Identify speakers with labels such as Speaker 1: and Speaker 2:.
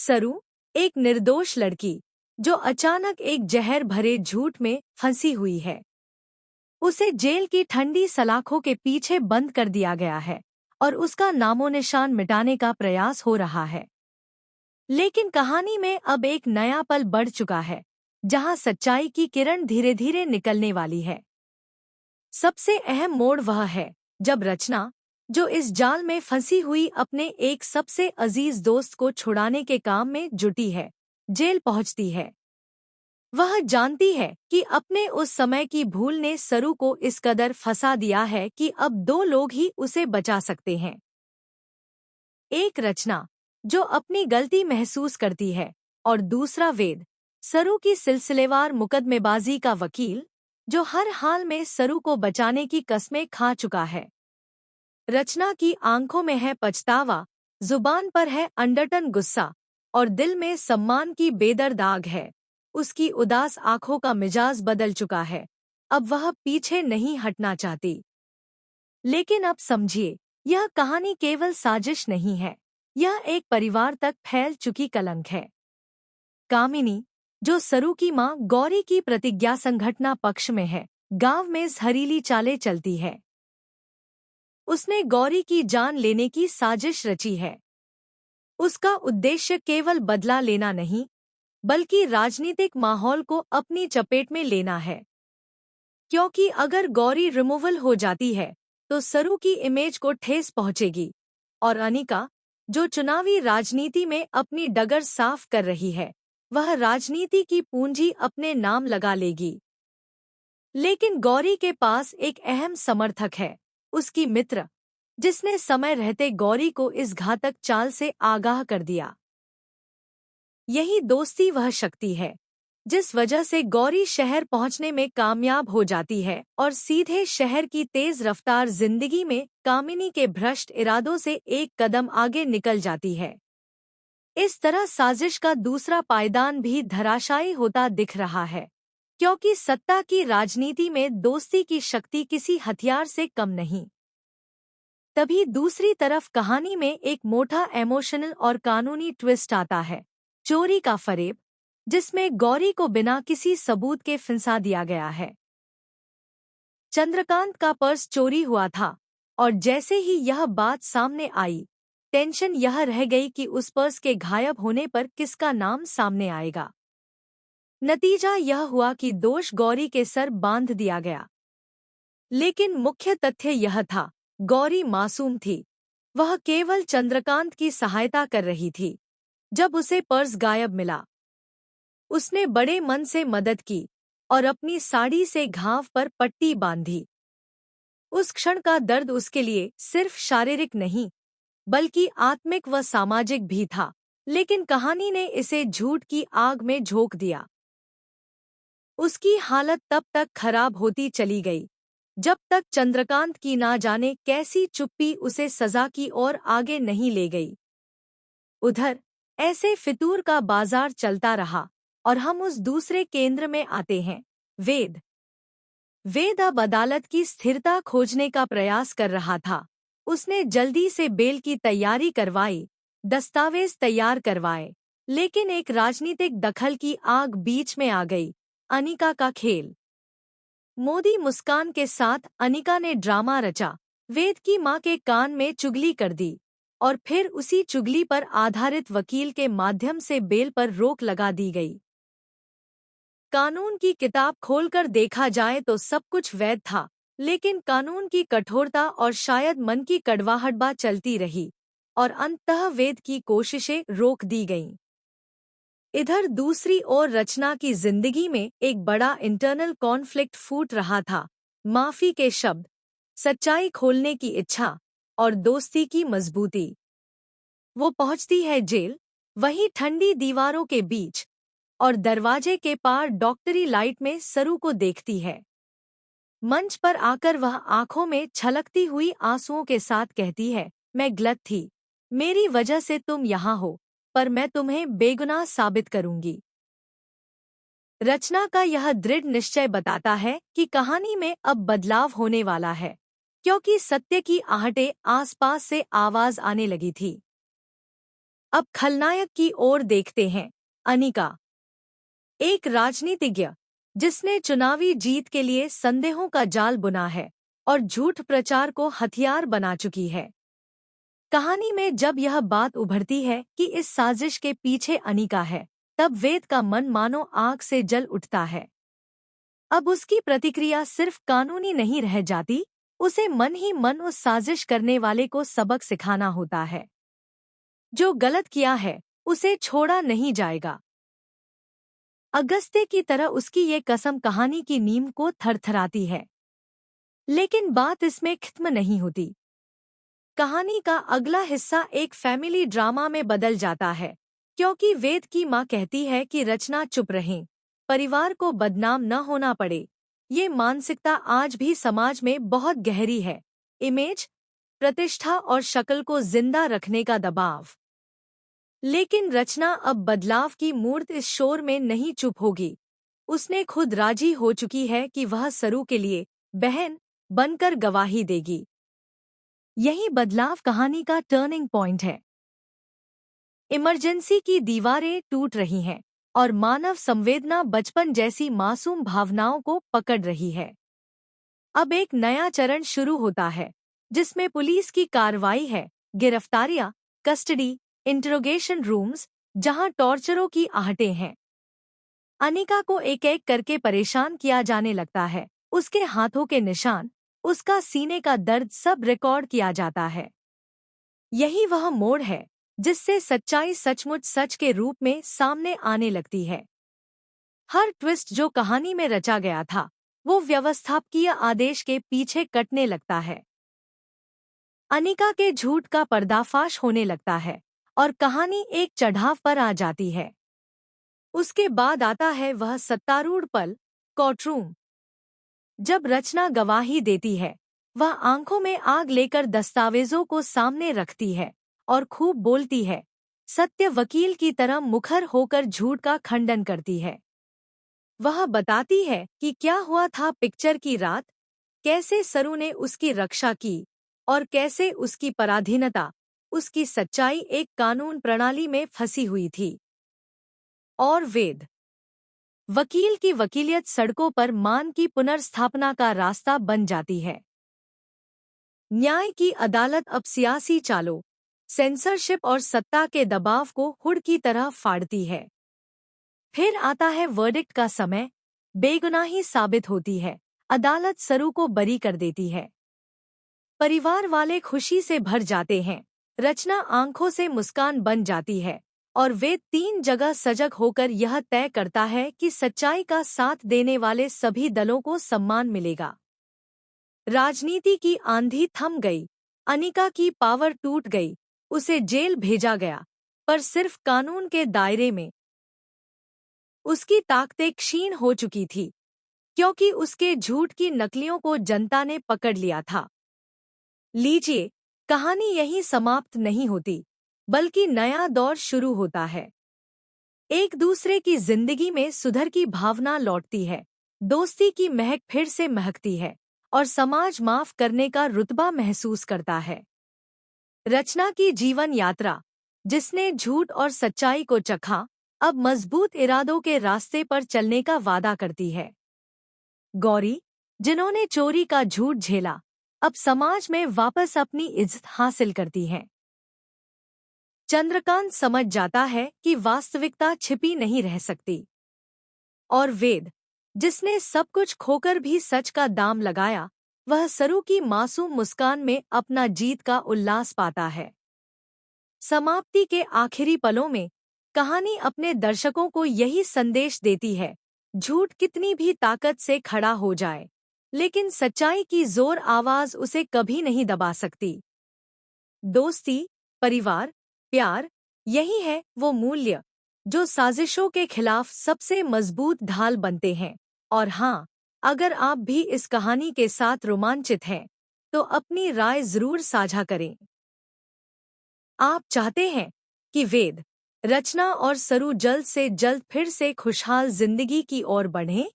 Speaker 1: सरू, एक निर्दोष लड़की जो अचानक एक जहर भरे झूठ में फंसी हुई है। उसे जेल की ठंडी सलाखों के पीछे बंद कर दिया गया है और उसका नामो निशान मिटाने का प्रयास हो रहा है। लेकिन कहानी में अब एक नया पल बढ़ चुका है, जहां सच्चाई की किरण धीरे धीरे निकलने वाली है। सबसे अहम मोड़ वह है जब रचना, जो इस जाल में फंसी हुई अपने एक सबसे अजीज दोस्त को छुड़ाने के काम में जुटी है, जेल पहुंचती है। वह जानती है कि अपने उस समय की भूल ने सरू को इस कदर फंसा दिया है कि अब दो लोग ही उसे बचा सकते हैं। एक रचना, जो अपनी गलती महसूस करती है, और दूसरा वेद, सरू की सिलसिलेवार मुकदमेबाजी का वकील, जो हर हाल में सरू को बचाने की कस्में खा चुका है। रचना की आंखों में है पछतावा, जुबान पर है अनडटन गुस्सा और दिल में सम्मान की बेदर्द आग है। उसकी उदास आंखों का मिजाज बदल चुका है। अब वह पीछे नहीं हटना चाहती। लेकिन अब समझिए, यह कहानी केवल साजिश नहीं है, यह एक परिवार तक फैल चुकी कलंक है। कामिनी, जो सरू की मां गौरी की प्रतिज्ञा संघटना पक्ष में है, गांव में जहरीली चालें चलती है। उसने गौरी की जान लेने की साजिश रची है। उसका उद्देश्य केवल बदला लेना नहीं, बल्कि राजनीतिक माहौल को अपनी चपेट में लेना है। क्योंकि अगर गौरी रिमूवल हो जाती है, तो सरू की इमेज को ठेस पहुंचेगी और अनिका, जो चुनावी राजनीति में अपनी डगर साफ कर रही है, वह राजनीति की पूंजी अपने नाम लगा लेगी। लेकिन गौरी के पास एक अहम समर्थक है, उसकी मित्र, जिसने समय रहते गौरी को इस घातक चाल से आगाह कर दिया। यही दोस्ती वह शक्ति है जिस वजह से गौरी शहर पहुंचने में कामयाब हो जाती है और सीधे शहर की तेज रफ्तार जिंदगी में कामिनी के भ्रष्ट इरादों से एक कदम आगे निकल जाती है। इस तरह साजिश का दूसरा पायदान भी धराशायी होता दिख रहा है, क्योंकि सत्ता की राजनीति में दोस्ती की शक्ति किसी हथियार से कम नहीं। तभी दूसरी तरफ कहानी में एक मोटा इमोशनल और कानूनी ट्विस्ट आता है, चोरी का फरेब, जिसमें गौरी को बिना किसी सबूत के फंसा दिया गया है। चंद्रकांत का पर्स चोरी हुआ था और जैसे ही यह बात सामने आई, टेंशन यह रह गई कि उस पर्स के गायब होने पर किसका नाम सामने आएगा। नतीजा यह हुआ कि दोष गौरी के सर बांध दिया गया। लेकिन मुख्य तथ्य यह था, गौरी मासूम थी। वह केवल चंद्रकांत की सहायता कर रही थी। जब उसे पर्स गायब मिला, उसने बड़े मन से मदद की और अपनी साड़ी से घाव पर पट्टी बांधी। उस क्षण का दर्द उसके लिए सिर्फ शारीरिक नहीं, बल्कि आत्मिक व सामाजिक भी था। लेकिन कहानी ने इसे झूठ की आग में झोंक दिया। उसकी हालत तब तक खराब होती चली गई, जब तक चंद्रकांत की ना जाने कैसी चुप्पी उसे सजा की ओर आगे नहीं ले गई। उधर ऐसे फितूर का बाजार चलता रहा और हम उस दूसरे केंद्र में आते हैं, वेद। वेद अब अदालत की स्थिरता खोजने का प्रयास कर रहा था। उसने जल्दी से बेल की तैयारी करवाई, दस्तावेज तैयार करवाए, लेकिन एक राजनीतिक दखल की आग बीच में आ गई, अनिका का खेल। मोदी मुस्कान के साथ अनिका ने ड्रामा रचा, वेद की मां के कान में चुगली कर दी और फिर उसी चुगली पर आधारित वकील के माध्यम से बेल पर रोक लगा दी गई। कानून की किताब खोलकर देखा जाए तो सब कुछ वैध था, लेकिन कानून की कठोरता और शायद मन की कड़वाहट चलती रही और अंततः वेद की कोशिशें रोक दी गईं। इधर दूसरी ओर रचना की जिंदगी में एक बड़ा इंटरनल कॉन्फ्लिक्ट फूट रहा था, माफी के शब्द, सच्चाई खोलने की इच्छा और दोस्ती की मजबूती। वो पहुंचती है जेल, वहीं ठंडी दीवारों के बीच, और दरवाजे के पार डॉक्टरी लाइट में सरू को देखती है। मंच पर आकर वह आंखों में छलकती हुई आंसुओं के साथ कहती है, मैं गलत थी, मेरी वजह से तुम यहाँ हो, पर मैं तुम्हें बेगुनाह साबित करूंगी। रचना का यह दृढ़ निश्चय बताता है कि कहानी में अब बदलाव होने वाला है, क्योंकि सत्य की आहटें आसपास से आवाज आने लगी थी। अब खलनायक की ओर देखते हैं। अनिका, एक राजनीतिज्ञ जिसने चुनावी जीत के लिए संदेहों का जाल बुना है और झूठ प्रचार को हथियार बना चुकी है। कहानी में जब यह बात उभरती है कि इस साजिश के पीछे अनिका है, तब वेद का मन मानो आग से जल उठता है। अब उसकी प्रतिक्रिया सिर्फ कानूनी नहीं रह जाती, उसे मन ही मन उस साजिश करने वाले को सबक सिखाना होता है। जो गलत किया है उसे छोड़ा नहीं जाएगा। अगस्त्य की तरह उसकी ये कसम कहानी की नींव को थरथराती है। लेकिन बात इसमें खत्म नहीं होती। कहानी का अगला हिस्सा एक फैमिली ड्रामा में बदल जाता है, क्योंकि वेद की मां कहती है कि रचना चुप रहें, परिवार को बदनाम न होना पड़े। ये मानसिकता आज भी समाज में बहुत गहरी है। इमेज, प्रतिष्ठा और शक्ल को जिंदा रखने का दबाव। लेकिन रचना अब बदलाव की मूर्त इस शोर में नहीं चुप होगी। उसने खुद राजी हो चुकी है कि वह सरू के लिए बहन बनकर गवाही देगी। यही बदलाव कहानी का टर्निंग पॉइंट है। इमरजेंसी की दीवारें टूट रही हैं और मानव संवेदना बचपन जैसी मासूम भावनाओं को पकड़ रही है। अब एक नया चरण शुरू होता है, जिसमें पुलिस की कार्रवाई है, गिरफ्तारियां, कस्टडी, इंटरोगेशन रूम्स, जहां टॉर्चरों की आहटें हैं। अनिका को एक एक करके परेशान किया जाने लगता है। उसके हाथों के निशान, उसका सीने का दर्द सब रिकॉर्ड किया जाता है। यही वह मोड़ है जिससे सच्चाई सचमुच सच के रूप में सामने आने लगती है। हर ट्विस्ट जो कहानी में रचा गया था, वो व्यवस्थापकीय आदेश के पीछे कटने लगता है। अनिका के झूठ का पर्दाफाश होने लगता है और कहानी एक चढ़ाव पर आ जाती है। उसके बाद आता है वह सत्तारूढ़ पल, कोर्टरूम। जब रचना गवाही देती है, वह आंखों में आग लेकर दस्तावेजों को सामने रखती है और खूब बोलती है, सत्य वकील की तरह मुखर होकर झूठ का खंडन करती है। वह बताती है कि क्या हुआ था पिक्चर की रात, कैसे सरू ने उसकी रक्षा की और कैसे उसकी पराधीनता, उसकी सच्चाई एक कानून प्रणाली में फंसी हुई थी। और वेद, वकील की वकीलियत सड़कों पर मान की पुनर्स्थापना का रास्ता बन जाती है। न्याय की अदालत अब सियासी चालों, सेंसरशिप और सत्ता के दबाव को हुड की तरह फाड़ती है। फिर आता है वर्डिक्ट का समय। बेगुनाही साबित होती है, अदालत सरू को बरी कर देती है। परिवार वाले खुशी से भर जाते हैं, रचना आंखों से मुस्कान बन जाती है और वे 3 जगह सजग होकर यह तय करता है कि सच्चाई का साथ देने वाले सभी दलों को सम्मान मिलेगा। राजनीति की आंधी थम गई, अनिका की पावर टूट गई, उसे जेल भेजा गया, पर सिर्फ कानून के दायरे में। उसकी ताकतें क्षीण हो चुकी थी, क्योंकि उसके झूठ की नकलियों को जनता ने पकड़ लिया था। लीजिए, कहानी यहीं समाप्त नहीं होती, बल्कि नया दौर शुरू होता है। एक दूसरे की जिंदगी में सुधर की भावना लौटती है, दोस्ती की महक फिर से महकती है और समाज माफ करने का रुतबा महसूस करता है। रचना की जीवन यात्रा, जिसने झूठ और सच्चाई को चखा, अब मजबूत इरादों के रास्ते पर चलने का वादा करती है। गौरी, जिन्होंने चोरी का झूठ झेला, अब समाज में वापस अपनी इज्जत हासिल करती हैं। चंद्रकांत समझ जाता है कि वास्तविकता छिपी नहीं रह सकती। और वेद, जिसने सब कुछ खोकर भी सच का दाम लगाया, वह सरू की मासूम मुस्कान में अपना जीत का उल्लास पाता है। समाप्ति के आखिरी पलों में कहानी अपने दर्शकों को यही संदेश देती है, झूठ कितनी भी ताकत से खड़ा हो जाए, लेकिन सच्चाई की जोर आवाज उसे कभी नहीं दबा सकती। दोस्ती, परिवार, प्यार, यही है वो मूल्य जो साजिशों के खिलाफ सबसे मजबूत ढाल बनते हैं। और हाँ, अगर आप भी इस कहानी के साथ रोमांचित हैं, तो अपनी राय जरूर साझा करें। आप चाहते हैं कि वेद, रचना और सरू जल्द से जल्द फिर से खुशहाल जिंदगी की ओर बढ़ें?